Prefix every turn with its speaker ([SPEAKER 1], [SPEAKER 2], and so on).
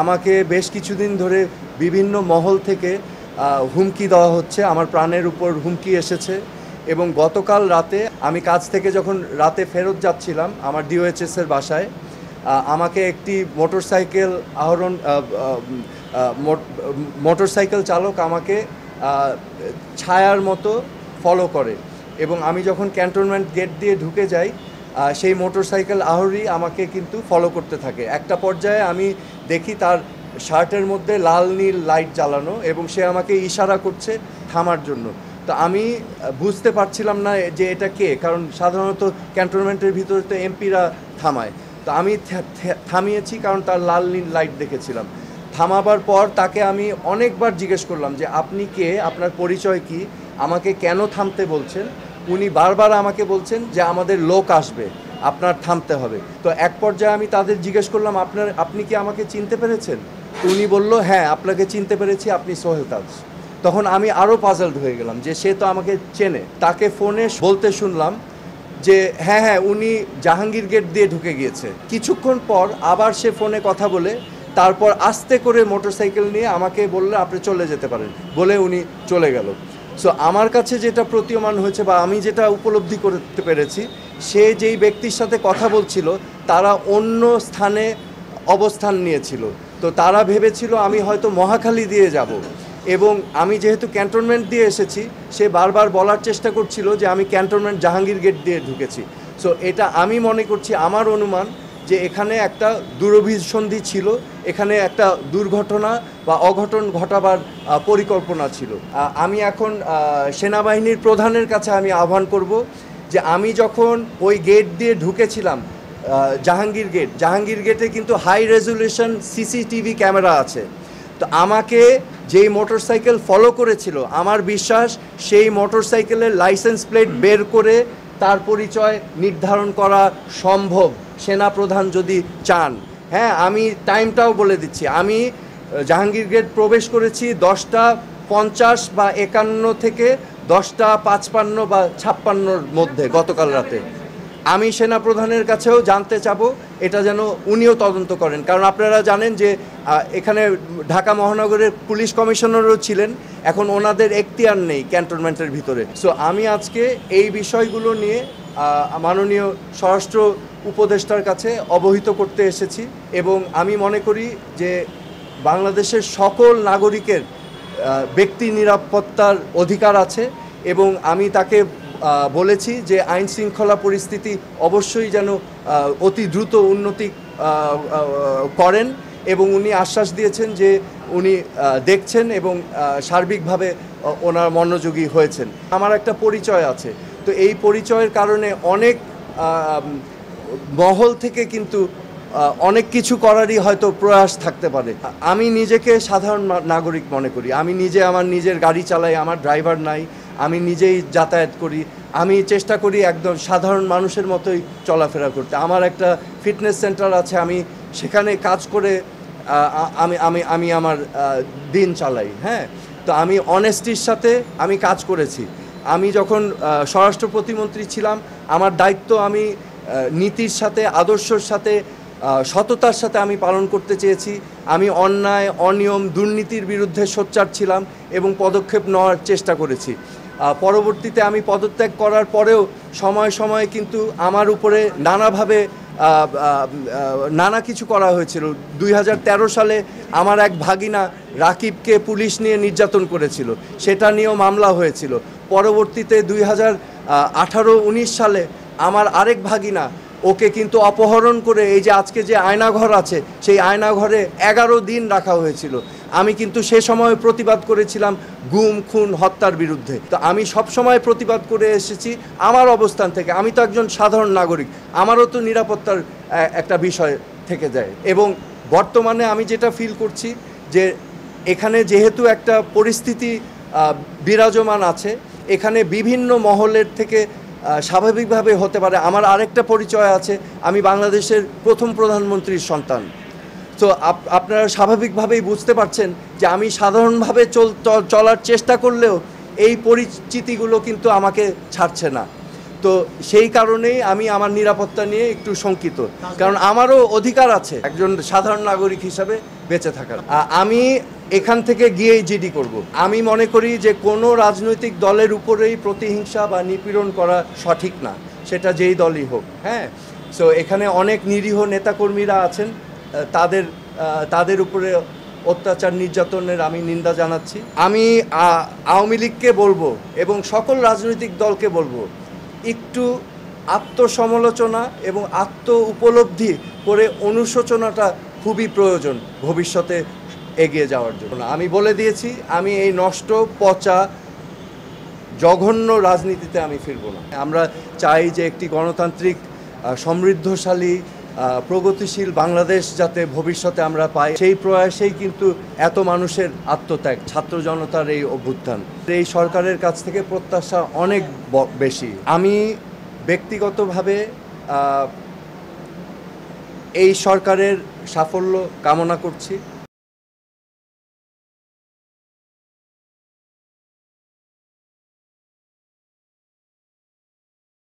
[SPEAKER 1] আমাকে বেশ কিছুদিন ধরে বিভিন্ন মহল থেকে হুমকি দেওয়া হচ্ছে, আমার প্রাণের উপর হুমকি এসেছে। এবং গতকাল রাতে আমি কাজ থেকে যখন রাতে ফেরত যাচ্ছিলাম আমার ডিওএইচএসের বাসায়, আমাকে একটি মোটরসাইকেল চালক আমাকে ছায়ার মতো ফলো করে এবং আমি যখন ক্যান্টনমেন্ট গেট দিয়ে ঢুকে যাই সেই মোটরসাইকেল আরোহী আমাকে কিন্তু ফলো করতে থাকে। একটা পর্যায়ে আমি দেখি তার শার্টের মধ্যে লাল নীল লাইট জ্বালানো এবং সে আমাকে ইশারা করছে থামার জন্য। তো আমি বুঝতে পারছিলাম না যে এটা কে, কারণ সাধারণত ক্যান্টনমেন্টের ভিতরে তো এমপিরা থামায়। তো আমি থামিয়েছি কারণ তার লাল নীল লাইট দেখেছিলাম। থামাবার পর তাকে আমি অনেকবার জিজ্ঞেস করলাম যে আপনি কে, আপনার পরিচয় কি, আমাকে কেন থামতে বলছেন। উনি বারবার আমাকে বলছেন যে আমাদের লোক আসবে, আপনার থামতে হবে। তো এক পর্যায়ে আমি তাদের জিজ্ঞেস করলাম আপনি কি আমাকে চিনতে পেরেছেন? উনি বলল হ্যাঁ আপনাকে চিনতে পেরেছি, আপনি সোহেল তাজ। তখন আমি আরও পাজলড হয়ে গেলাম যে সে তো আমাকে চেনে। তাকে ফোনে বলতে শুনলাম যে হ্যাঁ উনি জাহাঙ্গীর গেট দিয়ে ঢুকে গিয়েছে। কিছুক্ষণ পর আবার সে ফোনে কথা বলে তারপর আস্তে করে মোটরসাইকেল নিয়ে আমাকে বললে আপনি চলে যেতে পারেন বলে উনি চলে গেল। সো আমার কাছে যেটা প্রতীয়মান হয়েছে বা আমি যেটা উপলব্ধি করতে পেরেছি, সে যেই ব্যক্তির সাথে কথা বলছিল তারা অন্য স্থানে অবস্থান নিয়েছিল। তো তারা ভেবেছিল আমি হয়তো মহাখালী দিয়ে যাব এবং আমি যেহেতু ক্যান্টনমেন্ট দিয়ে এসেছি সে বারবার বলার চেষ্টা করছিল যে আমি ক্যান্টনমেন্ট জাহাঙ্গীর গেট দিয়ে ঢুকেছি। সো এটা আমি মনে করছি, আমার অনুমান যে এখানে একটা দুরভিসন্ধি ছিল, এখানে একটা দুর্ঘটনা বা অঘটন ঘটাবার পরিকল্পনা ছিল। আমি এখন সেনাবাহিনীর প্রধানের কাছে আমি আহ্বান করব যে আমি যখন ওই গেট দিয়ে ঢুকেছিলাম জাহাঙ্গীর গেটে কিন্তু হাই রেজুলেশন সিসিটিভি ক্যামেরা আছে। তো আমাকে যেই মোটরসাইকেল ফলো করেছিল আমার বিশ্বাস সেই মোটরসাইকেলের লাইসেন্স প্লেট বের করে তার পরিচয় নির্ধারণ করা সম্ভব, সেনাপ্রধান যদি চান। হ্যাঁ, আমি টাইমটাও বলে দিচ্ছি, আমি জাহাঙ্গীর গেট প্রবেশ করেছি 10:50 বা 51 থেকে 10:55 বা 56-র মধ্যে গতকাল রাতে। আমি সেনাপ্রধানের কাছেও জানতে চাবো এটা যেন উনিও তদন্ত করেন, কারণ আপনারা জানেন যে এখানে ঢাকা মহানগরের পুলিশ কমিশনারও ছিলেন, এখন ওনাদের এখতিয়ার নেই ক্যান্টনমেন্টের ভিতরে। সো আমি আজকে এই বিষয়গুলো নিয়ে মাননীয় স্বরাষ্ট্র উপদেষ্টার কাছে অবহিত করতে এসেছি এবং আমি মনে করি যে বাংলাদেশের সকল নাগরিকের ব্যক্তি নিরাপত্তার অধিকার আছে এবং আমি তাকে বলেছি যে আইন শৃঙ্খলা পরিস্থিতি অবশ্যই যেন অতি দ্রুত উন্নতি করেন এবং উনি আশ্বাস দিয়েছেন যে উনি দেখছেন এবং সার্বিকভাবে ওনার মনোযোগী হয়েছেন। আমার একটা পরিচয় আছে, তো এই পরিচয়ের কারণে অনেক মহল থেকে কিন্তু অনেক কিছু করারই হয়তো প্রয়াস থাকতে পারে। আমি নিজেকে সাধারণ নাগরিক মনে করি, আমি নিজে আমার নিজের গাড়ি চালাই, আমার ড্রাইভার নাই, আমি নিজেই যাতায়াত করি, আমি চেষ্টা করি একদম সাধারণ মানুষের মতোই চলাফেরা করতে। আমার একটা ফিটনেস সেন্টার আছে, আমি সেখানে কাজ করে আমি আমার দিন চালাই। হ্যাঁ, তো আমি অনেস্টির সাথে আমি কাজ করেছি। আমি যখন স্বরাষ্ট্র প্রতিমন্ত্রী ছিলাম আমার দায়িত্ব আমি নীতির সাথে, আদর্শের সাথে, সততার সাথে আমি পালন করতে চেয়েছি। আমি অন্যায়, অনিয়ম, দুর্নীতির বিরুদ্ধে সোচ্চার ছিলাম এবং পদক্ষেপ নেওয়ার চেষ্টা করেছি। পরবর্তীতে আমি পদত্যাগ করার পরেও সময়ে সময়ে কিন্তু আমার উপরে নানাভাবে নানা কিছু করা হয়েছিল। 2013 সালে আমার এক ভাগিনা রাকিবকে পুলিশ নিয়ে নির্যাতন করেছিল, সেটা নিয়েও মামলা হয়েছিল। পরবর্তীতে 2018-19 সালে আমার আরেক ভাগিনা, ওকে কিন্তু অপহরণ করে এই যে আজকে যে আয়নাঘর আছে সেই আয়নাঘরে 11 দিন রাখা হয়েছিল। আমি কিন্তু সে সময় প্রতিবাদ করেছিলাম গুম, খুন, হত্যার বিরুদ্ধে। তো আমি সব সময় প্রতিবাদ করে এসেছি আমার অবস্থান থেকে। আমি তো একজন সাধারণ নাগরিক, আমারও তো নিরাপত্তার একটা বিষয় থেকে যায়। এবং বর্তমানে আমি যেটা ফিল করছি যে এখানে যেহেতু একটা পরিস্থিতি বিরাজমান আছে, এখানে বিভিন্ন মহলের থেকে স্বাভাবিকভাবে হতে পারে। আমার আরেকটা পরিচয় আছে, আমি বাংলাদেশের প্রথম প্রধানমন্ত্রীর সন্তান। তো আপনারা স্বাভাবিকভাবেই বুঝতে পারছেন যে আমি সাধারণভাবে চলার চেষ্টা করলেও এই পরিচিতিগুলো কিন্তু আমাকে ছাড়ছে না। তো সেই কারণেই আমি আমার নিরাপত্তা নিয়ে একটু শঙ্কিত, কারণ আমারও অধিকার আছে একজন সাধারণ নাগরিক হিসাবে বেঁচে থাকার। আমি এখান থেকে গিয়েই জিডি করব। আমি মনে করি যে কোনো রাজনৈতিক দলের উপরেই প্রতিহিংসা বা নিপীড়ন করা সঠিক না, সেটা যেই দলই হোক। হ্যাঁ, সো এখানে অনেক নিরীহ নেতাকর্মীরা আছেন, তাদের উপরে অত্যাচার নির্যাতনের আমি নিন্দা জানাচ্ছি। আমি আওয়ামী লীগকে বলবো এবং সকল রাজনৈতিক দলকে বলবো, একটু আত্মসমালোচনা এবং আত্ম উপলব্ধি করে অনুশোচনাটা খুবই প্রয়োজন ভবিষ্যতে এগিয়ে যাওয়ার জন্য। আমি বলে দিয়েছি, আমি এই নষ্ট পচা জঘন্য রাজনীতিতে আমি ফিরব না। আমরা চাই যে একটি গণতান্ত্রিক সমৃদ্ধশালী প্রগতিশীল বাংলাদেশ যাতে ভবিষ্যতে আমরা পাই, সেই প্রয়াসেই কিন্তু এত মানুষের আত্মত্যাগ, ছাত্র জনতার এই অভ্যুত্থান। এই সরকারের কাছ থেকে প্রত্যাশা অনেক বেশি। আমি ব্যক্তিগতভাবে এই সরকারের সাফল্য কামনা করছি।